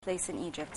place in Egypt.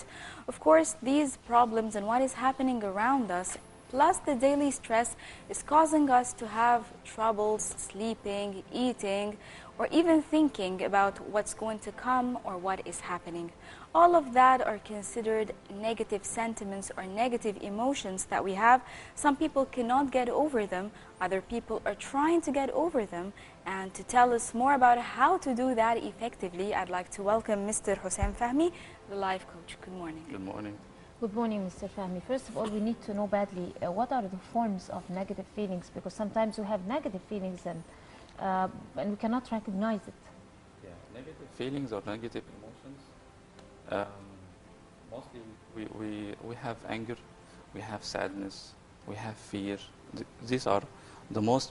Of course, these problems and what is happening around us, plus the daily stress, is causing us to have troubles sleeping, eating, or even thinking about what's going to come or what is happening. All of that are considered negative sentiments or negative emotions that we have. Some people cannot get over them. Other people are trying to get over them. And to tell us more about how to do that effectively, I'd like to welcome Mr. Hossein Fahmy, the life coach. Good morning. Good morning. Good morning, Mr. Fahmy. First of all, we need to know badly what are the forms of negative feelings, because sometimes we have negative feelings and we cannot recognize it. Yeah, negative feelings or negative emotions. Mostly we have anger, we have sadness, we have fear. These are the most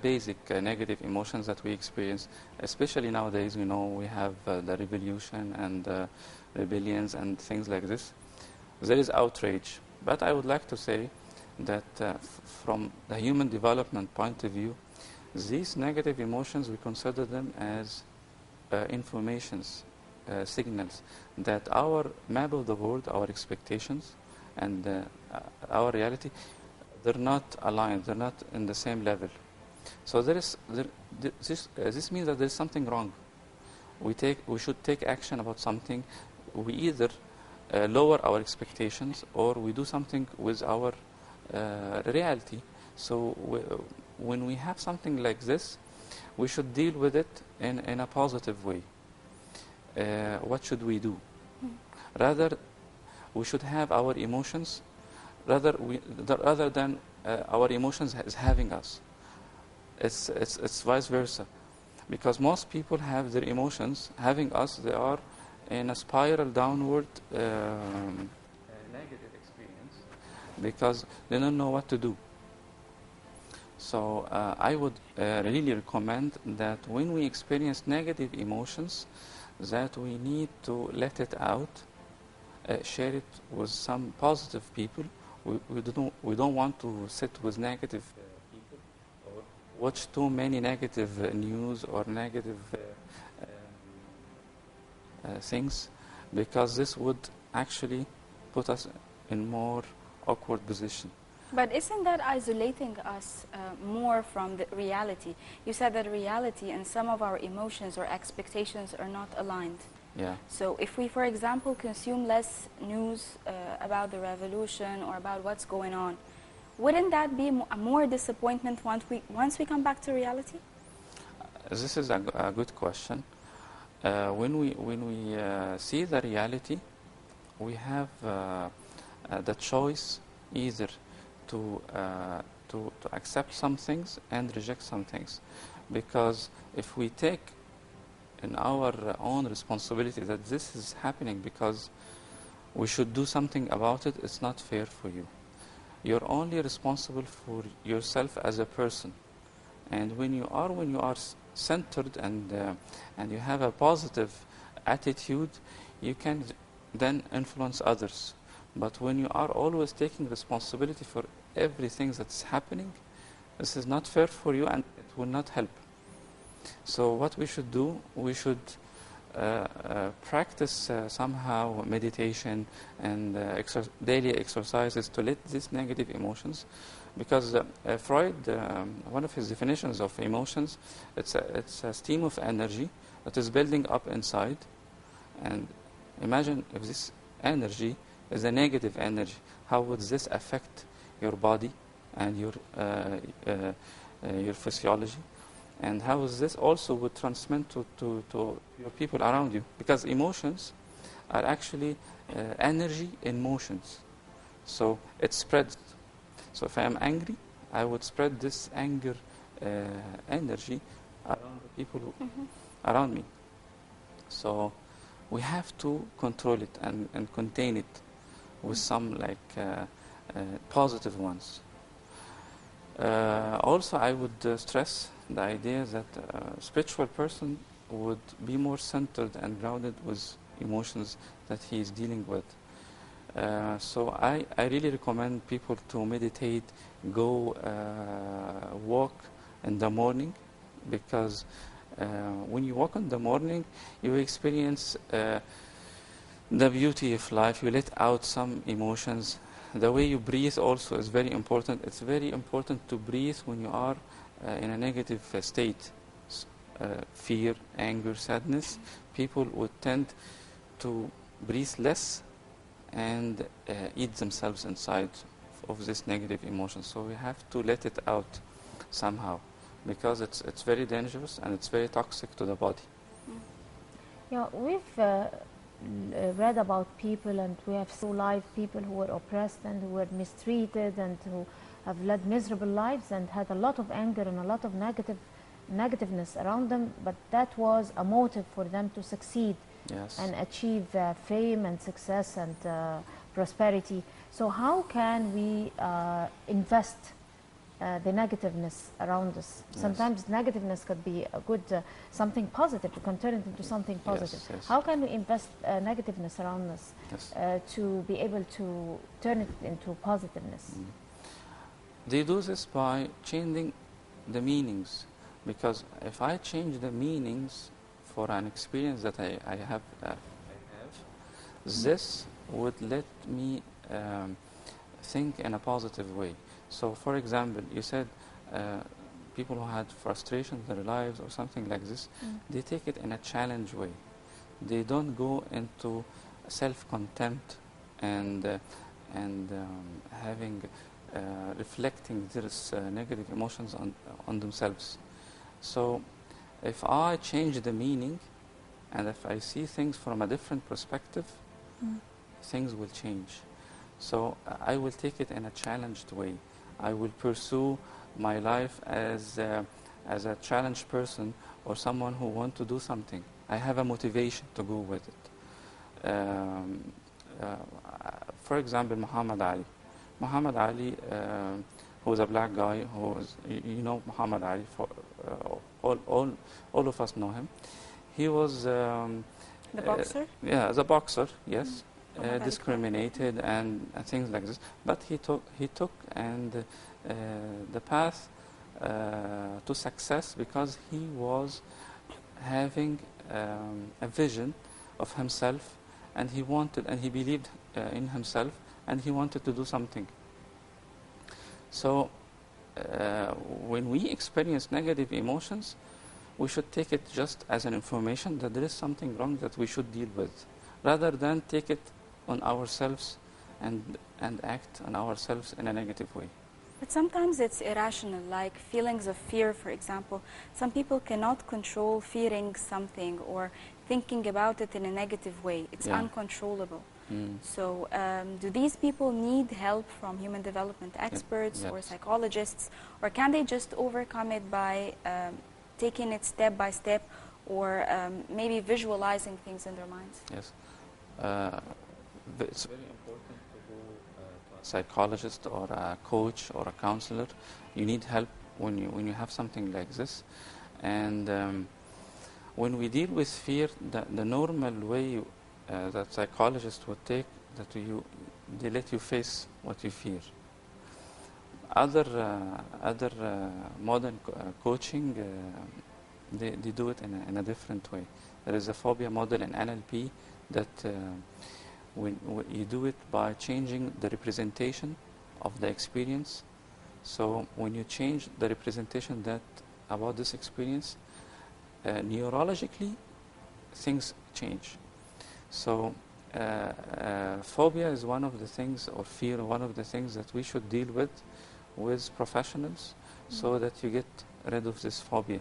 basic negative emotions that we experience, especially nowadays. You know, we have the revolution and rebellions and things like this. There is outrage, but I would like to say that from the human development point of view, these negative emotions, we consider them as informations, signals that our map of the world, our expectations, and our reality, they're not aligned, they're not in the same level. So this means that there's something wrong. We should take action about something. We either lower our expectations or we do something with our reality. So when we have something like this, we should deal with it in a positive way. What should we do? Rather, we should have our emotions rather than our emotions is having us. It's vice versa, because most people have their emotions having us. They are in a spiral downward negative experience because they don't know what to do. So I would really recommend that when we experience negative emotions, that we need to let it out, share it with some positive people. We don't want to sit with negative people or watch too many negative news or negative things, because this would actually put us in more awkward position. But isn't that isolating us more from the reality? You said that reality and some of our emotions or expectations are not aligned. Yeah. So if we, for example, consume less news about the revolution or about what's going on, wouldn't that be a more disappointment once we come back to reality? This is a good question. When we see the reality, we have the choice either to accept some things and reject some things, because if we take in our own responsibility that this is happening because we should do something about it, it's not fair for you. You're only responsible for yourself as a person, and when you are centered and you have a positive attitude, you can then influence others. But when you are always taking responsibility for everything that's happening, this is not fair for you and it will not help. So what we should do, we should practice somehow meditation and daily exercises to let these negative emotions, because Freud, one of his definitions of emotions, it's a stream of energy that is building up inside. And imagine if this energy is a negative energy, how would this affect your body and your physiology, and how is this also would transmit to your people around you, because emotions are actually energy in motions, so it spreads. So if I am angry, I would spread this anger energy around the people around me. So we have to control it and contain it with some positive ones. Also, I would stress the idea that a spiritual person would be more centered and grounded with emotions that he is dealing with. So I really recommend people to meditate, go walk in the morning, because when you walk in the morning, you experience the beauty of life. You let out some emotions. The way you breathe also is very important. It's very important to breathe when you are in a negative state. Fear, anger, sadness. People would tend to breathe less and eat themselves inside of this negative emotion. So we have to let it out somehow, because it's very dangerous and it's very toxic to the body. Yeah, we've read about people, and we have seen live people who were oppressed and who were mistreated and who have led miserable lives and had a lot of anger and a lot of negativeness around them, but that was a motive for them to succeed. Yes. And achieve fame and success and prosperity. So how can we invest the negativeness around us? Yes. Sometimes negativeness could be a good, something positive. We can turn it into something positive. Yes, yes. How can we invest negativeness around us Yes. to be able to turn it into positiveness? They do this by changing the meanings, because if I change the meanings for an experience that I have, this would let me think in a positive way. So, for example, you said people who had frustrations in their lives or something like this, they take it in a challenge way. They don't go into self-contempt and having reflecting these negative emotions on themselves. So if I change the meaning and if I see things from a different perspective, things will change. So I will take it in a challenged way. I will pursue my life as a challenged person or someone who wants to do something. I have a motivation to go with it. For example, Muhammad Ali. Muhammad Ali, who was a black guy, who was, you know Muhammad Ali, for, all of us know him. He was The boxer? yeah, the boxer, yes, Muhammad Ali discriminated and things like this. But he took and the path to success, because he was having a vision of himself, and he wanted and he believed in himself, and he wanted to do something. So when we experience negative emotions, we should take it just as an information that there is something wrong that we should deal with, rather than take it on ourselves and act on ourselves in a negative way. But sometimes it's irrational, like feelings of fear, for example. Some people cannot control fearing something or thinking about it in a negative way. It's Yeah. uncontrollable. So do these people need help from human development experts or Yes. psychologists, or can they just overcome it by taking it step by step, or maybe visualizing things in their minds? Yes. It's very important to go to a psychologist or a coach or a counselor. You need help when you have something like this. And when we deal with fear, the normal way that psychologists would take, they let you face what you fear. Other modern coaching, they do it in a different way. There is a phobia model in NLP that when you do it by changing the representation of the experience. So when you change the representation about this experience, neurologically, things change. So phobia is one of the things, or fear, one of the things that we should deal with professionals, so that you get rid of this phobia.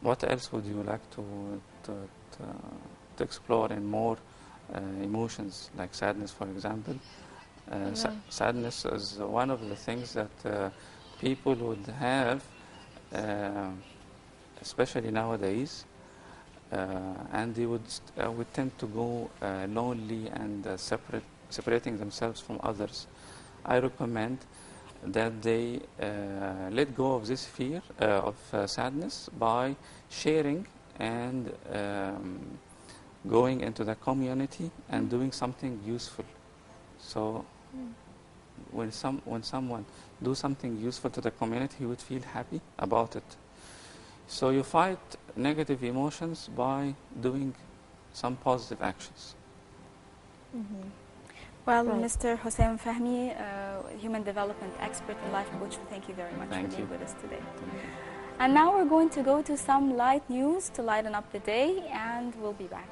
What else would you like to explore in more emotions, like sadness, for example? Sadness is one of the things that people would have, especially nowadays, and they would tend to go lonely and separating themselves from others. I recommend that they let go of this fear of sadness by sharing and going into the community and doing something useful. So when someone do something useful to the community, he would feel happy about it. So you fight negative emotions by doing some positive actions. Well, Right. Mr. Hossein Fahmy, human development expert and life coach, thank you very much Thank for being you. with us today. And now we're going to go to some light news to lighten up the day, and we'll be back.